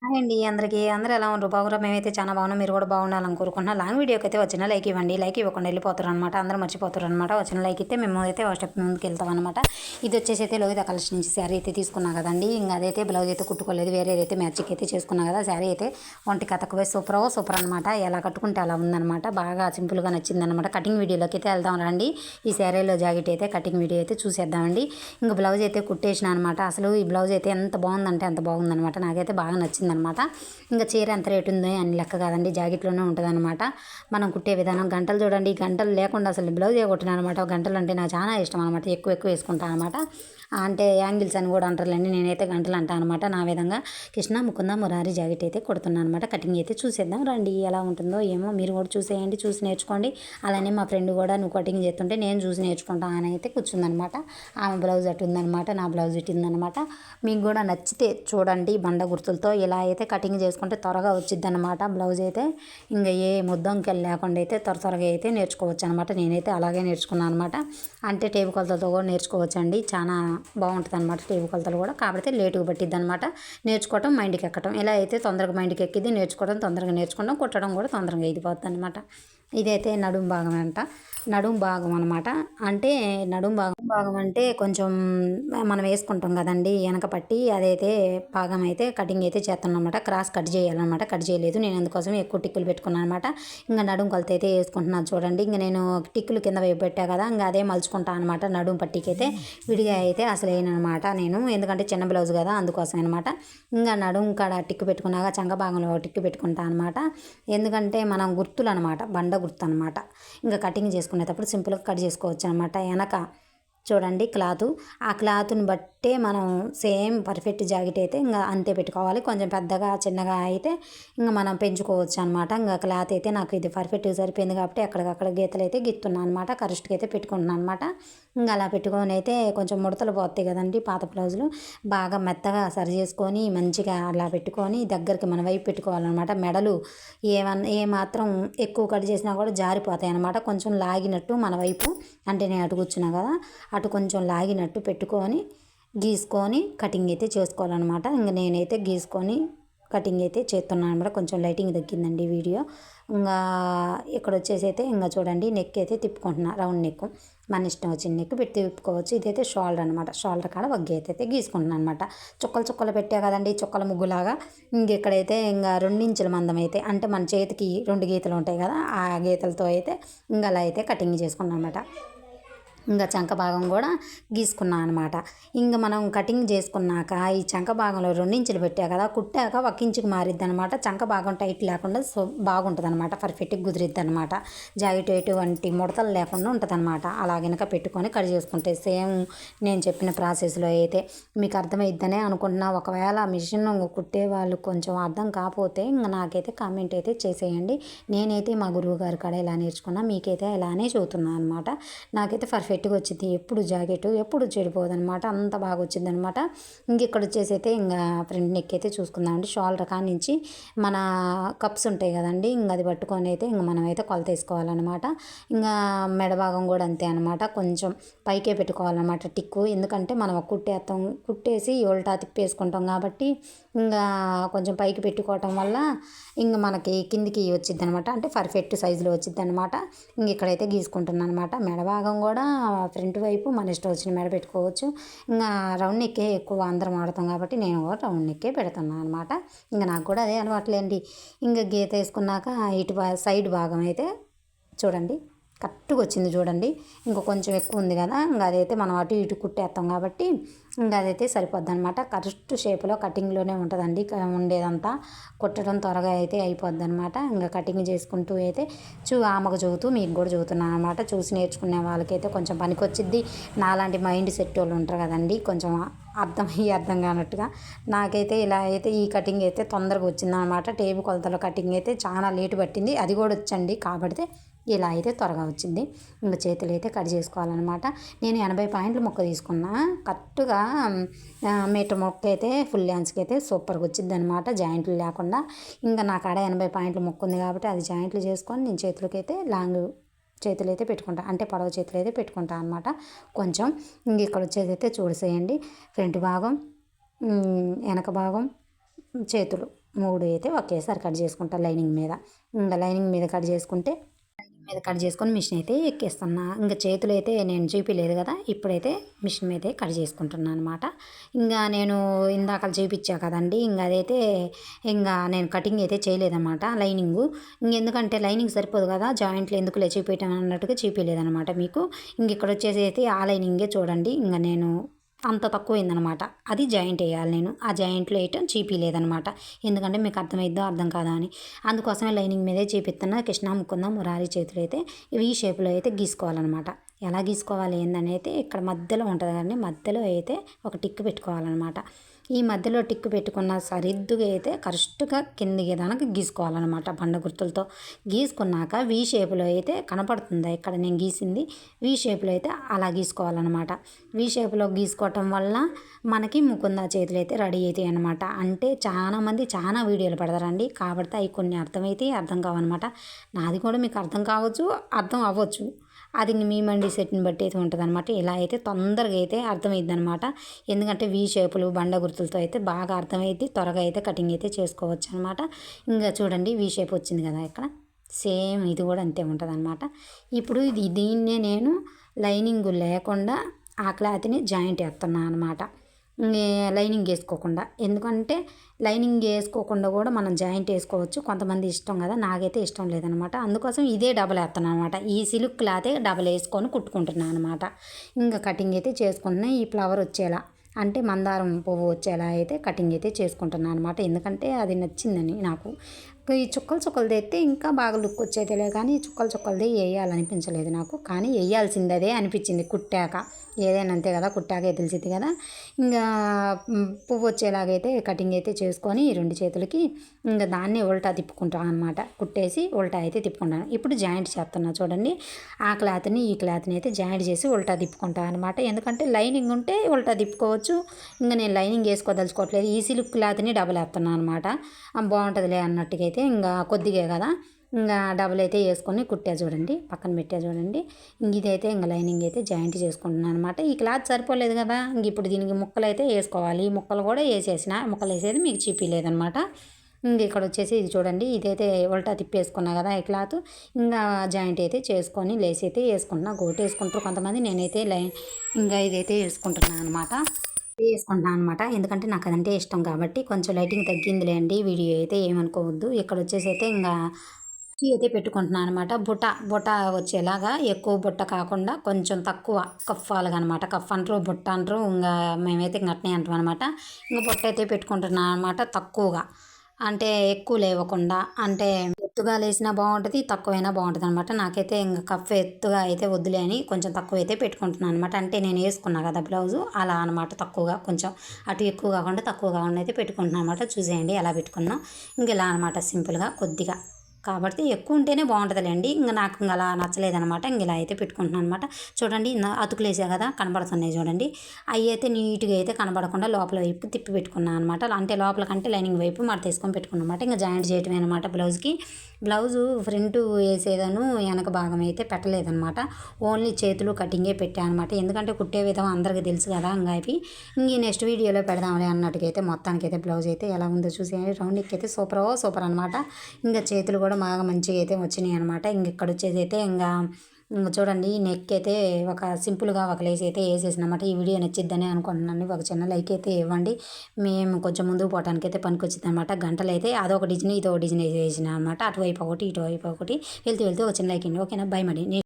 Hi అండి అందరికీ. అందరూ ఎలా ఉన్నారు? బాగుర్రా? మేమైతే చాలా బాగున్నాం. మీరు కూడా బాగుండాలని కోరుకుంటున్నా. లాంగ్ వీడియోకైతే వచ్చిన లైక్ ఇవ్వండి. లైక్ ఇవ్వకుండా వెళ్ళిపోతారనమాట. అందరూ మర్చిపోతారనమాట. వచ్చిన లైక్ ఇస్తే మేము అయితే ఒక స్టెప్ ముందుకు వెళ్తామనమాట. ఇది వచ్చేసి అయితే లోహిత కలెక్షన్ నుంచి శారీ అయితే తీసుకున్నా కదండి. ఇంకా అదైతే బ్లౌజ్ అయితే కుట్టుకోలేదు. వేరేదైతే మ్యాచింగ్ అయితే చేసుకున్నా కదా. శారీ అయితే ఒంటికి అతకువే సూపర్ అనమాట. ఎలా కట్టుకుంటే అలా ఉందనమాట. బాగా సింపుల్గా నచ్చిందనమాట. కటింగ్ వీడియోలోకి అయితే వెళ్దాం రండి. ఈ శారీలో జాకెట్ అయితే కటింగ్ వీడియో అయితే చూసేద్దామండి. ఇంకా బ్లౌజ్ అయితే కుట్టేసిన అనమాట. అసలు ఈ బ్లౌజ్ అయితే ఎంత బాగుందంటే అంత బాగుందనమాట. నాకైతే బాగా నచ్చింది అనమాట. ఇంకా చీర ఎంత రేటు ఉంది అని లెక్క కాదండి, జాకెట్లోనే ఉంటుంది అనమాట. మనం కుట్టే విధానం గంటలు చూడండి, గంటలు లేకుండా అసలు బ్లౌజ్ కుట్టిన అనమాట. గంటలు అంటే నాకు చాలా ఇష్టం అనమాట. ఎక్కువ వేసుకుంటాను అనమాట. అంటే యాంగిల్స్ అని కూడా అంటారులేండి, నేనైతే గంటలు అంటాను అనమాట. నా విధంగా కృష్ణ ముకుంద మురారి జాకెట్ అయితే కుడుతున్నాను అనమాట. కటింగ్ అయితే చూసేద్దాం రండి, ఎలా ఉంటుందో ఏమో. మీరు కూడా చూసేయండి, చూసి నేర్చుకోండి. అలానే మా ఫ్రెండ్ కూడా నువ్వు కటింగ్ చేస్తుంటే నేను చూసి నేర్చుకుంటాను అని అయితే కూర్చుందనమాట. ఆమె బ్లౌజ్ అటు ఉందనమాట, నా బ్లౌజ్ ఇటు ఉందనమాట. మీకు కూడా నచ్చితే చూడండి, బండ గుర్తులతో ఇలా అయితే కటింగ్ చేసుకుంటే త్వరగా వచ్చిద్ది అనమాట. బ్లౌజ్ అయితే ఇంకా ఏ ముద్దంకెళ్ళి లేకుండా అయితే త్వరగా అయితే నేర్చుకోవచ్చు అనమాట. నేనైతే అలాగే నేర్చుకున్నాను అనమాట. అంటే టేబుల్ కొలతలతో కూడా నేర్చుకోవచ్చు అండి. చాలా బాగుంటుంది అనమాట టేబుల్ కొలతలు కూడా. కాకపోతే లేటుగా పట్టిద్ది అనమాట. నేర్చుకోవటం మైండ్కి ఎక్కడం, ఇలా అయితే తొందరగా మైండ్కి ఎక్కిద్ది. నేర్చుకోవడం తొందరగా నేర్చుకోవడం, కుట్టడం కూడా తొందరగా అయిపోతుంది అనమాట. ఇదైతే నడుం భాగం అంట. నడుం భాగం అనమాట. అంటే భాగం అంటే కొంచెం మనం వేసుకుంటాం కదండి వెనక పట్టి, అదైతే భాగం అయితే కటింగ్ అయితే చేస్తున్నాం అనమాట. క్రాస్ కట్ చేయాలన్నమాట. కట్ చేయలేదు నేను, అందుకోసం ఎక్కువ టిక్కులు పెట్టుకున్నాను అనమాట. ఇంకా నడుం కొలత అయితే వేసుకుంటున్నాను చూడండి. ఇంకా నేను టిక్కులు కింద వైపు పెట్టా కదా, ఇంకా అదే మలుచుకుంటాను అనమాట. నడుం పట్టికి అయితే విడిగా అయితే అసలు వేయనమాట నేను, ఎందుకంటే చిన్న బ్లౌజ్ కదా అందుకోసం అనమాట. ఇంకా నడుం కాడ టిక్కు పెట్టుకున్నాక చంక భాగంలో టిక్కు పెట్టుకుంటాను అనమాట. ఎందుకంటే మనం గుర్తులు అనమాట, బండ గుర్తు అనమాట. ఇంకా కటింగ్ చేసుకునేటప్పుడు సింపుల్గా కట్ చేసుకోవచ్చు అనమాట. వెనక చూడండి క్లాతు, ఆ క్లాత్ని బట్టే మనం సేమ్ పర్ఫెక్ట్ జాకెట్ అయితే ఇంకా అంతే పెట్టుకోవాలి. కొంచెం పెద్దగా చిన్నగా అయితే ఇంకా మనం పెంచుకోవచ్చు అనమాట. ఇంకా క్లాత్ అయితే నాకు ఇది పర్ఫెక్ట్గా సరిపోయింది కాబట్టి అక్కడికక్కడ గీతలు అయితే గిత్తున్నాను అనమాట. కరెక్ట్గా అయితే పెట్టుకుంటున్నాను అనమాట. ఇంకా అలా పెట్టుకొని అయితే కొంచెం ముడతలు పోతాయి కదండి పాత బ్లౌజులు, బాగా మెత్తగా సరి చేసుకొని మంచిగా అలా పెట్టుకొని దగ్గరికి మన వైపు పెట్టుకోవాలన్నమాట. మెడలు ఏమాత్రం ఎక్కువ కట్ చేసినా కూడా జారిపోతాయి అనమాట. కొంచెం లాగినట్టు మన వైపు, అంటే నేను అటు కూర్చున్నా కదా, అటు కొంచెం లాగినట్టు పెట్టుకొని గీసుకొని కటింగ్ అయితే చేసుకోవాలన్నమాట. ఇంక నేనైతే గీసుకొని కటింగ్ అయితే చేస్తున్నాను అనమాట. కొంచెం లైటింగ్ తగ్గిందండి వీడియో. ఇంకా ఇక్కడ వచ్చేసి అయితే ఇంకా చూడండి నెక్ అయితే తిప్పుకుంటున్నా, రౌండ్ నెక్ మన ఇష్టం వచ్చిన నెక్ పెట్టి తిప్పుకోవచ్చు. ఇదైతే షోల్డర్ అనమాట. షోల్డర్ కాడ ఒక గీత అయితే గీసుకుంటున్నాను అనమాట. చుక్కలు పెట్టా కదండి, చుక్కల ముగ్గులాగా. ఇంకెక్కడైతే ఇంకా 2 ఇంచుల మందం అయితే, అంటే మన చేతికి 2 గీతలు ఉంటాయి కదా, ఆ గీతలతో అయితే ఇంకా అలా అయితే కటింగ్ చేసుకున్నాను అనమాట. ఇంకా చంక భాగం కూడా గీసుకున్నాను అనమాట. ఇంకా మనం కటింగ్ చేసుకున్నాక ఈ చంక భాగంలో 2 ఇంచులు పెట్టా కదా, కుట్టాక 1 ఇంచుకి మారిద్ది అనమాట. చంక భాగం టైట్ లేకుండా బాగుంటుంది అనమాట. పర్ఫెక్ట్గా కుదిరిద్ది అనమాట. జాకెట్ ఎటువంటి ముడతలు లేకుండా ఉంటుంది అనమాట. అలా వెనక పెట్టుకొని కట్ చేసుకుంటే సేమ్ నేను చెప్పిన ప్రాసెస్లో అయితే మీకు అర్థమైద్దనే అనుకుంటున్నా. ఒకవేళ మిషన్ కుట్టే వాళ్ళు కొంచెం అర్థం కాకపోతే ఇంకా నాకైతే కామెంట్ అయితే చేసేయండి. నేనైతే మా గురువు గారి కాడ ఇలా నేర్చుకున్నా, మీకైతే ఇలానే చదువుతున్నాను అనమాట. నాకైతే పర్ఫెక్ట్గా వచ్చింది. ఎప్పుడు జాకెట్ ఎప్పుడు చెడిపోదు అనమాట. అంత బాగా వచ్చింది అనమాట. ఇంక ఇక్కడ వచ్చేసి అయితే ఇంకా ఫ్రంట్ నెక్ అయితే చూసుకుందామండి. షోల్డర్ కాడ నుంచి మన కప్స్ ఉంటాయి కదండి, ఇంక అది పట్టుకొని అయితే ఇంక మనం అయితే కొలత వేసుకోవాలన్నమాట. ఇంకా మెడ భాగం కూడా అంతే అనమాట. కొంచెం పైకే పెట్టుకోవాలన్నమాట టిక్కు, ఎందుకంటే మనం కుట్టేసి ఉల్టా తిప్పేసుకుంటాం కాబట్టి ఇంకా కొంచెం పైకి పెట్టుకోవటం వల్ల ఇంక మనకి కిందికి వచ్చిద్ది అనమాట. అంటే పర్ఫెక్ట్ సైజులో వచ్చిద్ది అనమాట. ఇంక ఇక్కడైతే గీసుకుంటున్నాను అనమాట. మెడ భాగం కూడా ఫ్రంట్ వైపు మన ఇష్టం వచ్చిన మెడ పెట్టుకోవచ్చు. ఇంకా రౌండ్ నెక్కే ఎక్కువ అందరం వాడతాం కాబట్టి నేను కూడా రౌండ్ నెక్కే పెడుతున్నాను అనమాట. ఇంకా నాకు కూడా అదే అలవాట్లేండి. ఇంకా గీత వేసుకున్నాక ఇటు సైడ్ భాగం అయితే చూడండి కరెక్ట్గా వచ్చింది చూడండి. ఇంక కొంచెం ఎక్కువ ఉంది కదా, ఇంకా అదైతే మనం అటు ఇటు కుట్టేస్తాం కాబట్టి ఇంకా అదైతే సరిపోద్ది అనమాట. కరెక్ట్ షేప్లో కటింగ్లోనే ఉంటుందండి ఉండేదంతా. కుట్టడం త్వరగా అయితే అయిపోద్ది అనమాట. ఇంకా కటింగ్ చేసుకుంటూ అయితే ఆమెకు చదువుతూ మీకు కూడా చదువుతున్నాను అనమాట. చూసి నేర్చుకునే వాళ్ళకైతే కొంచెం పనికొచ్చిద్ది. నాలాంటి మైండ్ సెట్ వాళ్ళు ఉంటారు కదండి, కొంచెం అర్థం కానట్టుగా. నాకైతే ఇలా అయితే ఈ కటింగ్ అయితే తొందరగా వచ్చిందనమాట. టేబుల్ కొలతలో కటింగ్ అయితే చాలా లేటు పట్టింది, అది కూడా వచ్చండి కాబట్టి ఇలా అయితే త్వరగా వచ్చింది. ఇంకా చేతులు అయితే కట్ చేసుకోవాలన్నమాట. నేను 80 పాయింట్ల మొక్క తీసుకున్నా. కరెక్ట్గా మీటర్ మొక్క అయితే ఫుల్ హ్యాండ్స్కి అయితే సూపర్గా వచ్చింది అనమాట, జాయింట్లు లేకుండా. ఇంకా నా కాడ 80 పాయింట్ల మొక్క ఉంది కాబట్టి అది జాయింట్లు చేసుకొని నేను చేతులకి అయితే లాంగ్ చేతులు అయితే పెట్టుకుంటా, అంటే పొడవ చేతులు అయితే పెట్టుకుంటా అనమాట. కొంచెం ఇంక ఇక్కడ వచ్చేది అయితే చూసేయండి. ఫ్రంట్ భాగం, వెనక భాగం, చేతులు 3 అయితే ఒకేసారి కట్ చేసుకుంటా లైనింగ్ మీద. ఇంకా లైనింగ్ మీద కట్ చేసుకుంటే కట్ చేసుకొని మిషన్ అయితే ఎక్కేస్తున్నా. ఇంకా చేతులు అయితే నేను చూపిలేదు కదా, ఇప్పుడైతే మిషన్ మీదే కట్ చేసుకుంటున్నాను అనమాట. ఇంకా నేను ఇందాక చూపించా కదండి, ఇంకా అదైతే ఇంకా నేను కటింగ్ అయితే చేయలేదన్నమాట లైనింగు. ఇంకెందుకంటే లైనింగ్ సరిపోదు కదా, జాయింట్లు ఎందుకులే చూపించాను అన్నట్టుగా చూపించలేదన్నమాట మీకు. ఇంక ఇక్కడ వచ్చేసి అయితే ఆ లైనింగే చూడండి, ఇంకా నేను అంత తక్కువైందనమాట. అది జాయింట్ వేయాలి నేను. ఆ జాయింట్లో వేయటం చూపియలేదనమాట. ఎందుకంటే మీకు అర్థమైద్దో అర్థం కాదా అని. అందుకోసమే లైనింగ్ మీదే చూపిస్తున్నా. కృష్ణ ముకుంద మురారి చేతులు అయితే ఈ షేప్లో అయితే గీసుకోవాలన్నమాట. ఎలా గీసుకోవాలి ఏందని అయితే ఇక్కడ మధ్యలో ఉంటుంది కదండి, మధ్యలో అయితే ఒక టిక్ పెట్టుకోవాలన్నమాట. ఈ మధ్యలో టిక్ పెట్టుకున్న సరిద్దుగా అయితే కరెక్ట్గా కిందికి దానికి గీసుకోవాలన్నమాట. బండ గుర్తులతో గీసుకున్నాక వీ షేప్లో అయితే కనపడుతుంది ఇక్కడ నేను గీసింది. వీ షేప్లో అయితే అలా గీసుకోవాలన్నమాట. వీ షేప్లో గీసుకోవటం వల్ల మనకి ముకుంద చేతులు అయితే రెడీ అవుతాయి అనమాట. అంటే చాలామంది చాలా వీడియోలు పెడతారండి, కాబట్టి అవి కొన్ని అర్థమైతే అర్థం కావన్నమాట. నాది కూడా మీకు అర్థం కావచ్చు, అర్థం అవ్వచ్చు. అది మీ మండి సెట్ని బట్టి అయితే ఉంటుంది అనమాట. ఇలా అయితే తొందరగా అయితే అర్థమైద్ది అనమాట. ఎందుకంటే వీ షేపులు బండ గుర్తులతో అయితే బాగా అర్థమైద్ది, త్వరగా అయితే కటింగ్ అయితే చేసుకోవచ్చు అనమాట. ఇంకా చూడండి వీ షేప్ వచ్చింది కదా ఇక్కడ, సేమ్ ఇది కూడా అంతే ఉంటుంది అనమాట. ఇప్పుడు దీన్నే నేను లైనింగ్ లేకుండా ఆ క్లాత్ని జాయింట్ వేస్తున్నాను అనమాట. లైనింగ్ వేసుకోకుండా, ఎందుకంటే లైనింగ్ వేసుకోకుండా కూడా మనం జాయింట్ వేసుకోవచ్చు. కొంతమంది ఇష్టం కదా, నాకైతే ఇష్టం లేదనమాట. అందుకోసం ఇదే డబల్ వేస్తున్నాను అనమాట. ఈ సిల్క్ క్లాతే డబల్ వేసుకొని కుట్టుకుంటున్నాను అనమాట. ఇంకా కటింగ్ అయితే చేసుకుంటున్నా. ఈ ఫ్లవర్ వచ్చేలా అంటే మందారం పువ్వు వచ్చేలా అయితే కటింగ్ అయితే చేసుకుంటున్నాను అనమాట. ఎందుకంటే అది నచ్చిందని నాకు. ఈ చుక్కలు చుక్కలది అయితే ఇంకా బాగా లుక్ వచ్చేదిలే, కానీ చుక్కలు చుక్కలది వేయాలనిపించలేదు నాకు. కానీ వేయాల్సింది అదే అనిపించింది కుట్టాక. ఏదైనా అంతే కదా, కుట్టాకే తెలిసింది కదా. ఇంకా పువ్వు వచ్చేలాగైతే కటింగ్ అయితే చేసుకొని ఈ 2 చేతులకి ఇంకా దాన్ని ఉల్టా తిప్పుకుంటాను అనమాట. కుట్టేసి ఉల్టా అయితే తిప్పుకుంటాను. ఇప్పుడు జాయింట్ చేస్తున్నా చూడండి. ఆ క్లాత్ని ఈ క్లాత్ని అయితే జాయింట్ చేసి ఉల్టా తిప్పుకుంటాను అనమాట. ఎందుకంటే లైనింగ్ ఉంటే ఉల్టా తిప్పుకోవచ్చు. ఇంకా నేను లైనింగ్ వేసుకోదలుచుకోవట్లేదు. ఈ సిల్క్ క్లాత్ని డబల్ వేస్తున్నాను అనమాట. బాగుంటుందిలే అన్నట్టుగా అయితే ఇంకా కొద్దిగా కదా, ఇంకా డబుల్ అయితే వేసుకొని కుట్టా చూడండి, పక్కన పెట్టా చూడండి. ఇదైతే ఇంకా లైనింగ్ అయితే జాయింట్ చేసుకుంటున్నాను అనమాట. ఈ క్లాత్ సరిపోలేదు కదా, ఇంక ఇప్పుడు దీనికి ముక్కలు అయితే వేసుకోవాలి. ఈ ముక్కలు కూడా వేసేసిన, ముక్కలు వేసేది మీకు చూపించలేదనమాట. ఇంక ఇక్కడ వచ్చేసి ఇది చూడండి, ఇదైతే ఉల్టా తిప్పేసుకున్నా కదా ఈ క్లాత్. ఇంకా జాయింట్ అయితే చేసుకొని లేస్ అయితే వేసుకుంటున్నా. గోటు వేసుకుంటారు కొంతమంది, నేనైతే ఇంకా ఇదైతే వేసుకుంటున్నాను అనమాట. వేసుకుంటున్నాను అనమాట. ఎందుకంటే నాకు అదంటే ఇష్టం కాబట్టి. కొంచెం లైటింగ్ తగ్గిందిలే అండి, వీడియో అయితే ఏమనుకోవద్దు. ఇక్కడ వచ్చేసి అయితే ఇంకా అయితే పెట్టుకుంటున్నాను అనమాట. బుట్ట వచ్చేలాగా, ఎక్కువ బుట్ట కాకుండా కొంచెం తక్కువ కఫ్ఫాలుగా అనమాట. కఫ్ అంటారు, బుట్ట అంటారు, ఇంకా మేమైతే ఇంక అట్నే అంటాం అనమాట. ఇంకా బుట్ట అయితే పెట్టుకుంటున్నాను అనమాట తక్కువగా. అంటే ఎక్కువ లేవకుండా, అంటే ఎత్తుగా లేసినా బాగుంటుంది, తక్కువైనా బాగుంటుంది అనమాట. నాకైతే ఇంకా కఫ్ ఎత్తుగా అయితే వద్దులే అని కొంచెం తక్కువ అయితే పెట్టుకుంటున్నాను అనమాట. అంటే నేను వేసుకున్నా కదా బ్లౌజు, అలా అనమాట. తక్కువగా కొంచెం అటు ఎక్కువ కాకుండా తక్కువ కాకుండా అయితే పెట్టుకుంటున్నాను అనమాట. చూసేయండి ఎలా పెట్టుకున్నాం. ఇంక ఇలా అనమాట సింపుల్గా కొద్దిగా, కాబట్టి ఎక్కువ ఉంటేనే బాగుంటుందిలేండి. ఇంకా నాకు ఇంకా అలా నచ్చలేదనమాట. ఇంక ఇలా అయితే పెట్టుకుంటున్నాను అనమాట. చూడండి అతుకులు వేసా కదా, కనబడుతున్నాయి చూడండి. అవి అయితే నీట్గా అయితే కనబడకుండా లోపల వైపు తిప్పి పెట్టుకున్నాను అనమాట. అంటే లోపల కంటే లైనింగ్ వైపు మడత తీసుకొని పెట్టుకున్నాను అనమాట. ఇంకా జాయింట్ చేయటమే అనమాట బ్లౌజ్కి. బ్లౌజు ఫ్రంట్ వేసేదాను, వెనక భాగం అయితే పెట్టలేదనమాట. ఓన్లీ చేతులు కటింగే పెట్టాను అనమాట. ఎందుకంటే కుట్టే విధం అందరికీ తెలుసు కదా. ఇంకా అవి ఇంక నెక్స్ట్ వీడియోలో పెడదాంలే అన్నట్టుగా అయితే మొత్తానికైతే బ్లౌజ్ అయితే ఎలా ఉందో చూసేయండి. రౌండ్ అయితే సూపర్ అనమాట. ఇంకా చేతులు కూడా బాగా మంచిగా అయితే వచ్చినాయి అనమాట. ఇంక ఇక్కడ వచ్చేసి అయితే ఇంకా చూడండి నెక్ అయితే ఒక సింపుల్గా ఒక లేస్ అయితే వేసేసినమాట. ఈ వీడియో నచ్చిద్దని అనుకుంటున్నాను. ఒక చిన్న లైక్ అయితే ఇవ్వండి. మేము కొంచెం ముందుకు పోవడానికి అయితే పనికొచ్చింది అనమాట. గంటలు అయితే అదొక డిజైన్ ఇదొక డిజైన్ వేసేసిన అనమాట. అటువైపు ఒకటి ఇటువైపు ఒకటి వెళ్తూ ఒక చిన్న లైక్ అండి. ఓకేనా, బై మరి.